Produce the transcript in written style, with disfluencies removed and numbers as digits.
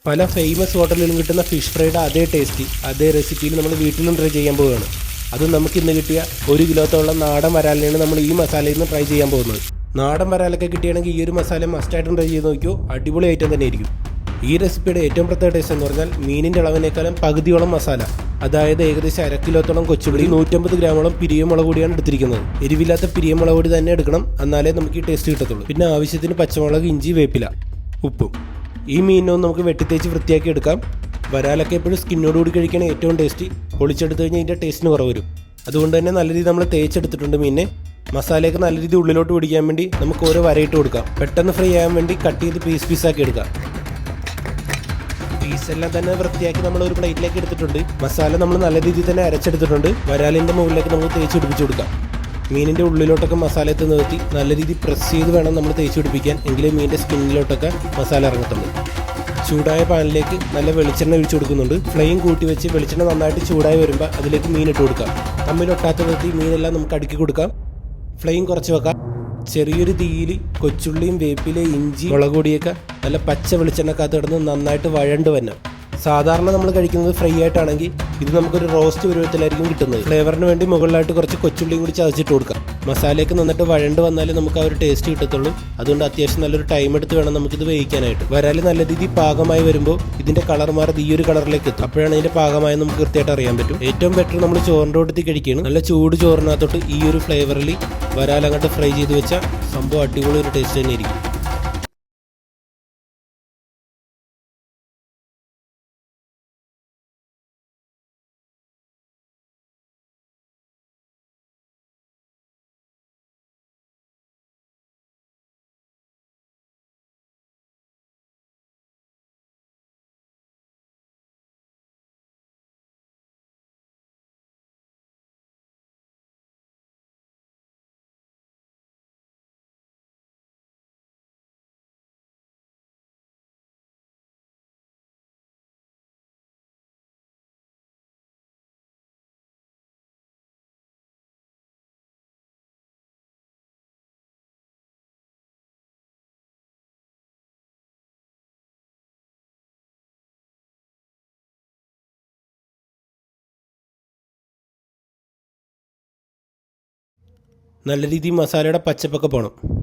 പല ഫേമസ് ഹോട്ടലിലും കിട്ടുന്ന ഫിഷ് ഫ്രൈയുടെ അതേ ടേസ്റ്റ് അതേ റെസിപ്പിയിൽ നമ്മൾ വീട്ടിലും ട്രൈ ചെയ്യാൻ പോവുകയാണ്. അതും നമുക്ക് ഇന്ന് കിട്ടിയ 1 കിലോത്തോളം നാടൻ വരാലിനാണ് നമ്മൾ ഈ മസാലയിൽ നിന്ന് ട്രൈ ചെയ്യാൻ പോകുന്നത്. നാടൻ വരാലൊക്കെ കിട്ടുകയാണെങ്കിൽ ഈ ഒരു മസാല മസ്റ്റായിട്ടും ട്രൈ ചെയ്ത് നോക്കിയോ, അടിപൊളി ഐറ്റം തന്നെ ആയിരിക്കും. ഈ റെസിപ്പിയുടെ ഏറ്റവും പ്രത്യേക ടേസ്റ്റ് എന്ന് പറഞ്ഞാൽ മീനിൻ്റെ അളവിനേക്കാളും പകുതിയോളം മസാല, അതായത് ഏകദേശം 1/2 കിലോത്തോളം കൊച്ചുള്ളി, 150 ഗ്രാമോളം പിരിയമുളക് പൊടിയാണ് എടുത്തിരിക്കുന്നത്. എരിവില്ലാത്ത പിരിയമുളക് പൊടി തന്നെ എടുക്കണം, എന്നാലേ നമുക്ക് ഈ ടേസ്റ്റ് കിട്ടത്തുള്ളൂ. പിന്നെ ആവശ്യത്തിന് പച്ചമുളക്, ഇഞ്ചി, വേപ്പില, ഉപ്പും. ഈ മീനൊന്നും നമുക്ക് വെട്ടിത്തേച്ച് വൃത്തിയാക്കി എടുക്കാം. വരാലൊക്കെ എപ്പോഴും സ്കിന്നോട് കൂടി കഴിക്കുകയാണ് ഏറ്റവും ടേസ്റ്റ്. പൊളിച്ചെടുത്ത് കഴിഞ്ഞാൽ ഇതിൻ്റെ ടേസ്റ്റിന് കുറവ് വരും. അതുകൊണ്ട് തന്നെ നല്ല രീതിയിൽ നമ്മൾ തേച്ചെടുത്തിട്ടുണ്ട് മീനിനെ. മസാലയൊക്കെ നല്ല രീതിയിൽ ഉള്ളിലോട്ട് പിടിക്കാൻ വേണ്ടി നമുക്ക് ഓരോ വരയിട്ട് കൊടുക്കാം. പെട്ടെന്ന് ഫ്രൈ ചെയ്യാൻ വേണ്ടി കട്ട് ചെയ്ത് പീസാക്കി എടുക്കാം. പീസെല്ലാം തന്നെ വൃത്തിയാക്കി നമ്മൾ ഒരു പ്ലേറ്റിലേക്ക് എടുത്തിട്ടുണ്ട്. മസാല നമ്മൾ നല്ല രീതിയിൽ തന്നെ അരച്ചെടുത്തിട്ടുണ്ട്. വരാലിൻ്റെ മുകളിലേക്ക് നമുക്ക് തേച്ച് പിടിപ്പിച്ച് കൊടുക്കാം. മീനിൻ്റെ ഉള്ളിലോട്ടൊക്കെ മസാല എത്തി നിർത്തി നല്ല രീതിയിൽ പ്രസ് ചെയ്ത് വേണം നമ്മൾ തേച്ച് പിടിപ്പിക്കാൻ, എങ്കിലേ മീനിൻ്റെ സ്കിന്നിലോട്ടൊക്കെ മസാല ഇറങ്ങത്തുള്ളൂ. ചൂടായ പാനിലേക്ക് നല്ല വെളിച്ചെണ്ണ ഒഴിച്ചു കൊടുക്കുന്നുണ്ട്. ഫ്ലെയിം കൂട്ടി വെച്ച് വെളിച്ചെണ്ണ നന്നായിട്ട് ചൂടായി വരുമ്പോൾ അതിലേക്ക് മീൻ ഇട്ട് കൊടുക്കാം. തമ്മിലൊട്ടാത്ത വിധത്തിൽ മീനെല്ലാം നമുക്ക് അടുക്കി കൊടുക്കാം. ഫ്ലെയിം കുറച്ച് വെക്കാം. ചെറിയൊരു തീയിൽ കൊച്ചുള്ളിയും വേപ്പില, ഇഞ്ചി, മുളക് പൊടിയൊക്കെ നല്ല പച്ച വെളിച്ചെണ്ണക്കകത്ത് കിടന്ന് നന്നായിട്ട് വഴണ്ട് വരണം. സാധാരണ നമ്മൾ കഴിക്കുന്നത് ഫ്രൈ ആയിട്ടാണെങ്കിൽ ഇത് നമുക്കൊരു റോസ്റ്റ് പരുവത്തിലായിരിക്കും കിട്ടുന്നത്. ഫ്ലേവറിന് വേണ്ടി മുകളിലായിട്ട് കുറച്ച് കൊച്ചുള്ളിയും കൂടി ചതച്ചിട്ട് കൊടുക്കാം. മസാലയൊക്കെ നന്നായിട്ട് വഴണ്ട് വന്നാലേ നമുക്ക് ആ ഒരു ടേസ്റ്റ് കിട്ടത്തുള്ളൂ. അതുകൊണ്ട് അത്യാവശ്യം നല്ലൊരു ടൈം എടുത്ത് വേണം നമുക്കിത് വേവിക്കാനായിട്ട്. വരാൽ നല്ല രീതിയിൽ പാകമായി വരുമ്പോൾ ഇതിൻ്റെ കളർ മാറി ഈ ഒരു കളറിലേക്ക് എത്തും. അപ്പോഴാണ് ഇതിൻ്റെ പാകമായി നമുക്ക് കൃത്യമായിട്ട് അറിയാൻ പറ്റും. ഏറ്റവും ബെറ്റർ നമ്മൾ ചോറിൻ്റെ കൂട്ടത്തിൽ കഴിക്കുകയാണ്. നല്ല ചൂട് ചോറിനകത്തോട്ട് ഈ ഒരു ഫ്ലേവറിൽ വരാൽ അങ്ങോട്ട് ഫ്രൈ ചെയ്ത് വെച്ചാൽ സംഭവം അടിപൊളി ഒരു ടേസ്റ്റ് തന്നെ ആയിരിക്കും. നല്ല രീതിയിൽ മസാലയുടെ പച്ചപ്പൊക്കെ പോകണം.